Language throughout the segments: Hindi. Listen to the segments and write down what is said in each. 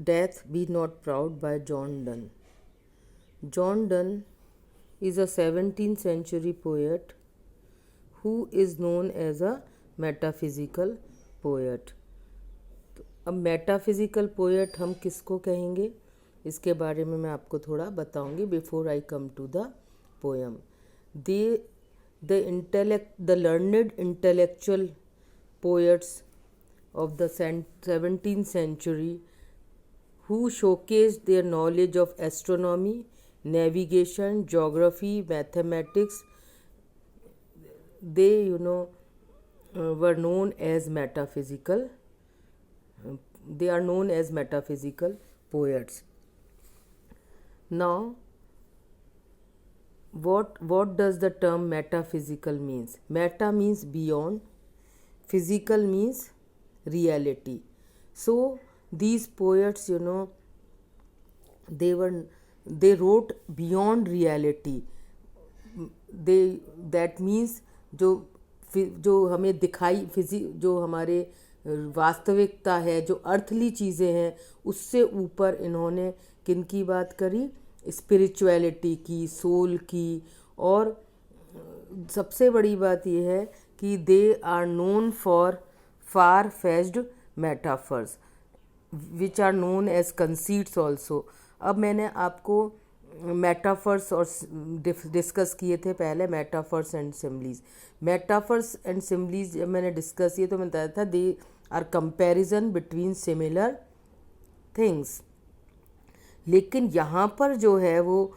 Death Be Not Proud by John Donne. John Donne is a 17th century poet who is known as a metaphysical poet. अब मेटाफिज़िकल पोएट हम किसको कहेंगे, इसके बारे में मैं आपको थोड़ा बताऊंगी before I come to the poem. The learned intellectual poets of the 17th century who showcased their knowledge of astronomy, navigation, geography, mathematics, they were known as metaphysical. They are known as metaphysical poets. Now, what does the term metaphysical means? Meta means beyond, physical means reality. So these poets, they wrote beyond reality. That means जो हमें दिखाई जो हमारे वास्तविकता है, जो अर्थली चीज़ें हैं, उससे ऊपर इन्होंने किन की बात करी? स्पिरिचुअलिटी की, सोल की. और सबसे बड़ी बात यह है कि they are known for far fetched metaphors which are known as conceits also. अब मैंने आपको मेटाफर्स और डिस्कस किए थे पहले, metaphors and similes. Metaphors and similes जब मैंने डिस्कस किए तो मैंने बताया था they are comparison between similar things. लेकिन यहाँ पर जो है वो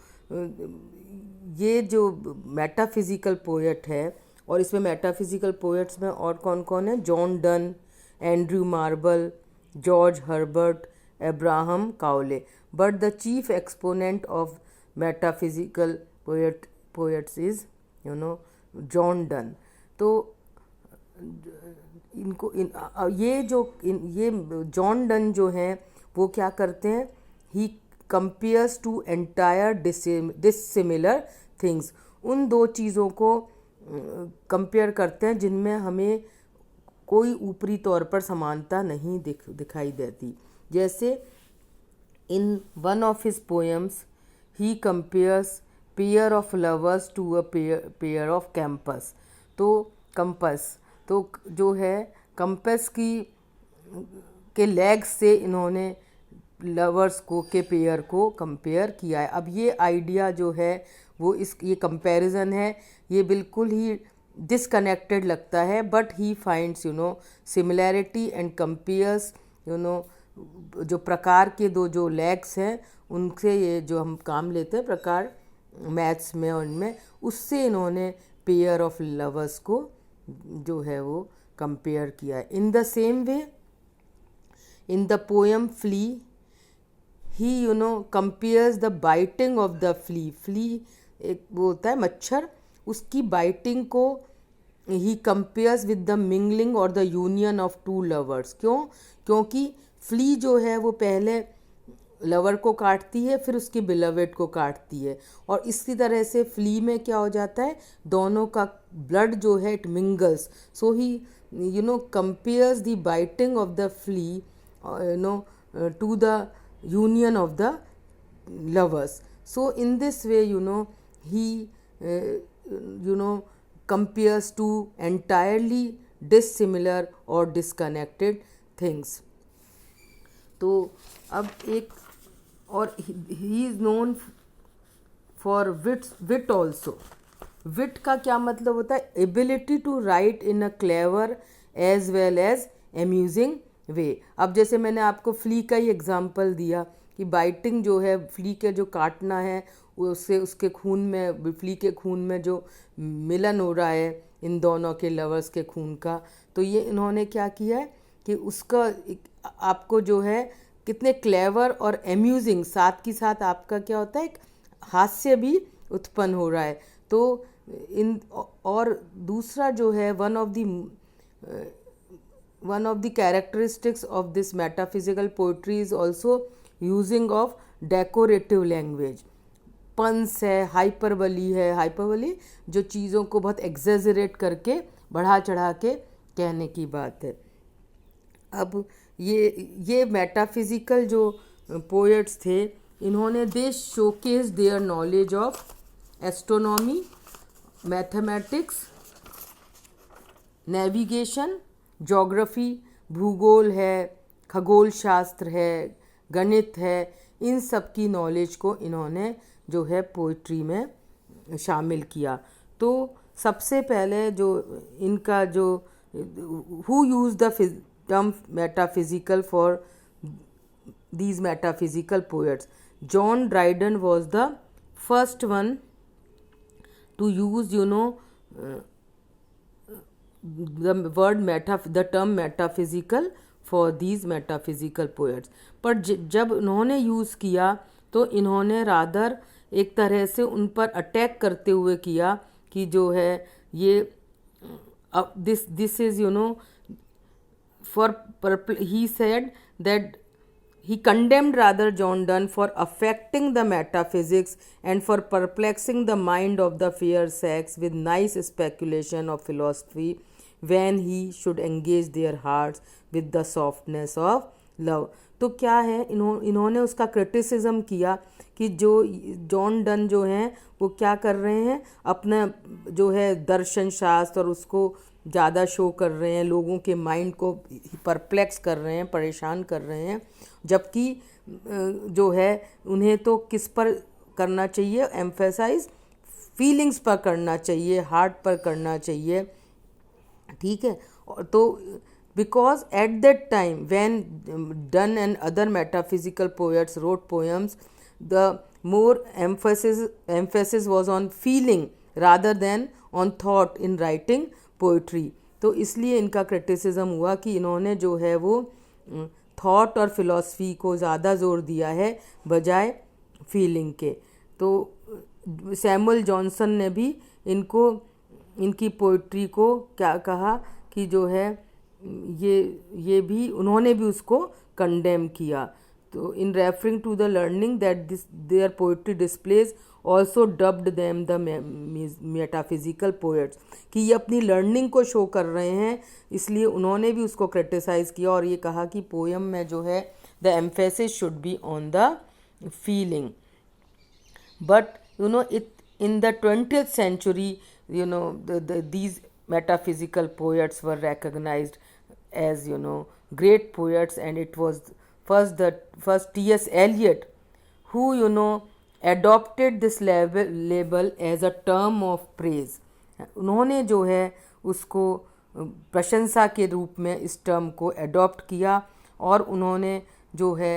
ये जो मेटाफिज़िकल पोएट है, और इसमें मेटाफिज़िकल पोएट्स में और कौन कौन है? John Donne, Andrew marble, George Herbert, Abraham Cowley. But the chief exponent of metaphysical poets is John Donne. तो ये जॉन डन जो हैं वो क्या करते हैं? He compares to entire dissimilar things. उन दो चीज़ों को कंपेयर करते हैं जिनमें हमें कोई ऊपरी तौर पर समानता नहीं दिखाई देती. जैसे in one of his poems he compares pair of lovers to a pair of compass. तो कंपस तो जो है कंपस के लेग्स से इन्होंने लवर्स के पेयर को कंपेयर किया है. अब ये आइडिया जो है वो ये कंपैरिजन है, ये बिल्कुल ही डिसकनेक्टेड लगता है, but he finds similarity and compares जो प्रकार के दो जो लेग्स हैं उनसे, ये जो हम काम लेते हैं प्रकार मैथ्स में और इनमें, उससे इन्होंने पेयर ऑफ लवर्स को जो है वो कंपेयर किया है. In the same way in the poem flea he compares the biting of the flea एक वो होता है मच्छर, उसकी बाइटिंग को ही कंपेयर्स विद द मिंगलिंग और the union of two lovers. क्योंकि फ्ली जो है वो पहले लवर को काटती है, फिर उसकी बिलवेड को काटती है, और इसी तरह से फ्ली में क्या हो जाता है, दोनों का ब्लड जो है it mingles. So he compares the biting of the flea to the union of the lovers. So in this way he compares two entirely dissimilar or disconnected things. तो अब एक और he is known for wit also. wit का क्या मतलब होता है? ability to write in a clever as well as amusing वे. अब जैसे मैंने आपको फ्ली का ही एग्जांपल दिया कि बाइटिंग जो है, फ्ली के जो काटना है उससे उसके खून में, फ्ली के खून में जो मिलन हो रहा है इन दोनों के लवर्स के खून का, तो ये इन्होंने क्या किया है कि उसका आपको जो है कितने क्लेवर और एम्यूजिंग, साथ ही साथ आपका क्या होता है, एक हास्य भी उत्पन्न हो रहा है. तो और दूसरा जो है one of the characteristics of this metaphysical poetry is also using of decorative language. puns है, हाइपरबली जो चीज़ों को बहुत एग्जेजरेट करके बढ़ा चढ़ा के कहने की बात है. अब ये मेटाफिज़िकल जो पोएट्स थे, इन्होंने they showcase their knowledge of astronomy, mathematics, navigation, geography, भूगोल है, खगोल शास्त्र है, गणित है, इन सब की नॉलेज को इन्होंने जो है पोइट्री में शामिल किया। तो सबसे पहले जो इनका जो who use the term metaphysical for these metaphysical poets. John Dryden was the first one to use the term metaphysical for these metaphysical poets. पर जब उन्होंने यूज़ किया तो इन्होंने रादर एक तरह से उन पर अटैक करते हुए किया कि जो है ये this is for he said that he condemned rather John Donne for affecting the metaphysics and for perplexing the mind of the fair sex with nice speculation of philosophy when he should engage their hearts with the softness of love. तो क्या है, इन्होंने उसका क्रिटिसिज्म किया कि जो जॉन डन जो हैं वो क्या कर रहे हैं, अपना जो है दर्शन शास्त्र और उसको ज़्यादा शो कर रहे हैं, लोगों के माइंड को परप्लेक्स कर रहे हैं, परेशान कर रहे हैं, जबकि जो है उन्हें तो किस पर करना चाहिए, एम्फेसाइज फीलिंग्स पर करना चाहिए, हार्ट पर करना चाहिए, ठीक है। तो because at that time when Donne and other metaphysical poets wrote poems, the more emphasis was on feeling rather than on thought in writing poetry. तो इसलिए इनका क्रिटिसिज्म हुआ कि इन्होंने जो है वो थॉट और फिलॉसफी को ज़्यादा जोर दिया है बजाय फीलिंग के। तो सैमुअल जॉनसन ने भी इनकी पोइट्री को क्या कहा कि जो है ये भी उन्होंने भी उसको कंडेम किया। तो in referring to the learning that their poetry displays also dubbed them the metaphysical poets, कि ये अपनी लर्निंग को शो कर रहे हैं, इसलिए उन्होंने भी उसको क्रिटिसाइज़ किया और ये कहा कि पोएम में जो है the emphasis should be on the feeling. But it in the 20th century, these metaphysical poets were recognized as great poets, and it was first T.S. Eliot who adopted this label as a term of praise. उन्होंने जो है उसको प्रशंसा के रूप में इस टर्म को अडॉप्ट किया और उन्होंने जो है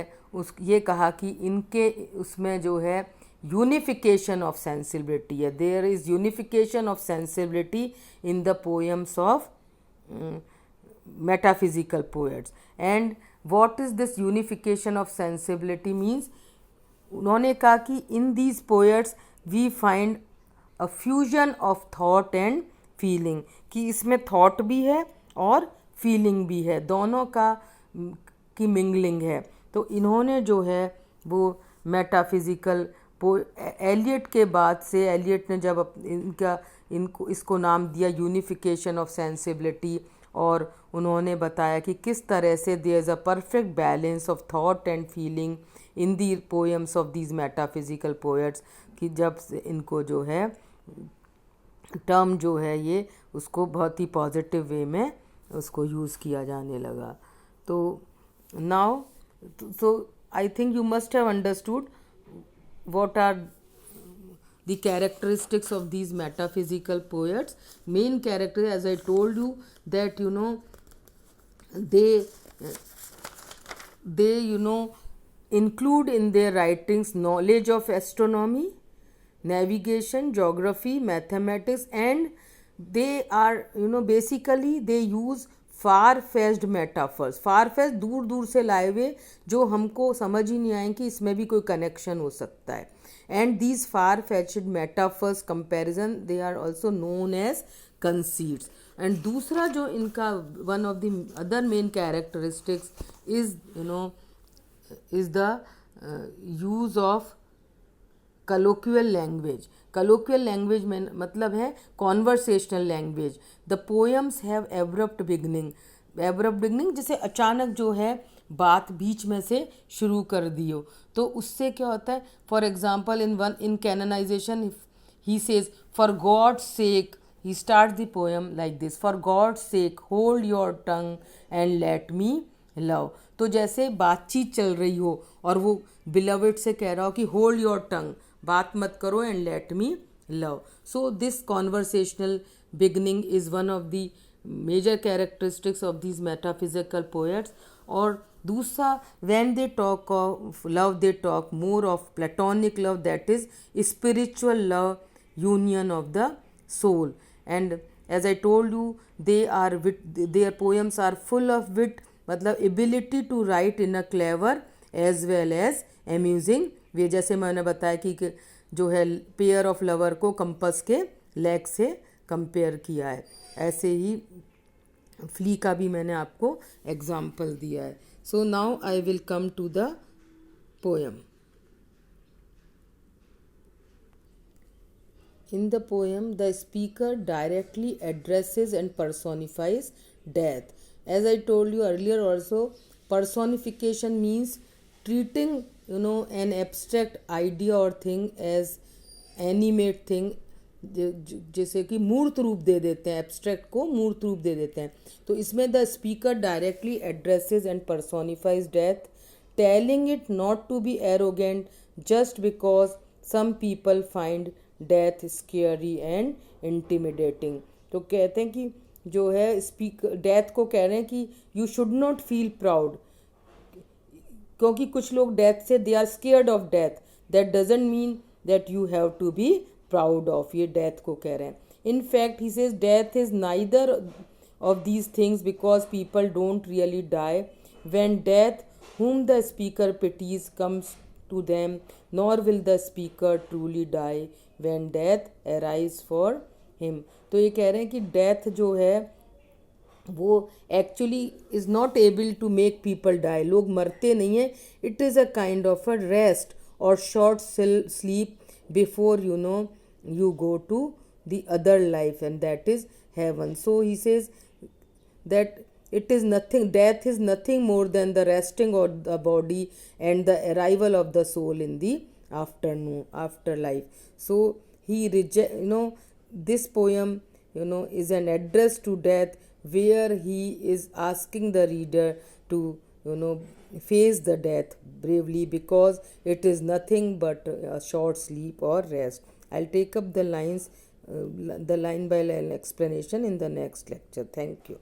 ये कहा कि इनके उसमें जो है यूनिफिकेशन ऑफ सेंसिबिलिटी है, there is unification of sensibility in the poems of metaphysical poets. And what is this unification of sensibility means? उन्होंने कहा कि in these poets we find a fusion of thought and feeling, कि इसमें thought भी है और feeling भी है, दोनों की मिंगलिंग है। तो इन्होंने जो है वो मेटाफिजिकल एलियट के बाद से, एलियट ने जब इसको नाम दिया यूनिफिकेशन ऑफ सेंसिबिलिटी, और उन्होंने बताया कि किस तरह से there is a perfect balance of thought and feeling in the poems of these metaphysical poets, कि जब से इनको जो है टर्म जो है ये उसको बहुत ही पॉजिटिव वे में उसको यूज़ किया जाने लगा। तो now so I think you must have understood what are the characteristics of these metaphysical poets. Main character, as I told you, that they include in their writings knowledge of astronomy, navigation, geography, mathematics, and they are basically they use far fetched metaphors, far faced दूर दूर से लाए हुए जो हमको समझ ही नहीं आए कि इसमें भी कोई कनेक्शन हो सकता है। And these far fetched metaphors comparison they are also known as conceits. And दूसरा जो इनका one of the other main characteristics is the use of colloquial language. Colloquial language में मतलब है conversational language. The poems have abrupt beginning, abrupt beginning जैसे अचानक जो है बात बीच में से शुरू कर दी हो। तो उससे क्या होता है, for example in canonization he says, for God's sake, he starts the poem like this, for God's sake hold your tongue and let me love। तो जैसे बातचीत चल रही हो और वो beloved से कह रहा हो कि hold your tongue, बात मत करो, and let me love। So this conversational beginning is one of the major characteristics of these metaphysical poets। और दूसरा, when they talk of love they talk more of platonic love, that is spiritual love, union of the soul। And as I told you, their poems are full of wit, मतलब ability to write in a clever as well as amusing way। जैसे मैंने बताया कि जो है पेयर ऑफ लवर को कंपस के लेग से कंपेयर किया है, ऐसे ही फ्ली का भी मैंने आपको एग्जाम्पल दिया है। So now I will come to the poem. In the poem, the speaker directly addresses and personifies death. As I told you earlier also, personification means treating an abstract idea or thing as animate thing, जैसे कि मूर्त रूप दे देते हैं, एब्स्ट्रैक्ट को मूर्त रूप दे देते हैं। तो इसमें the speaker directly addresses and personifies death, telling it not to be arrogant just because some people find death scary and intimidating. तो कहते हैं कि जो है स्पीकर डेथ को कह रहे हैं कि you should not feel proud, क्योंकि कुछ लोग डेथ से they are scared of death, that doesn't mean that you have to be proud of, ये डेथ को कह रहे हैं। In fact he says death is neither of these things because people don't really die when death whom the speaker pities comes to them, nor will the speaker truly die when death arrives for him। तो ये कह रहे हैं कि डेथ जो है वो actually is not able to make people die, लोग मरते नहीं हैं, it is a kind of a rest और short sleep before you go to the other life, and that is heaven। So he says that death is nothing more than the resting of the body and the arrival of the soul in the afterlife। So he this poem is an address to death, where he is asking the reader to face the death bravely, because it is nothing but a short sleep or rest। I'll take up the line by line explanation in the next lecture. Thank you.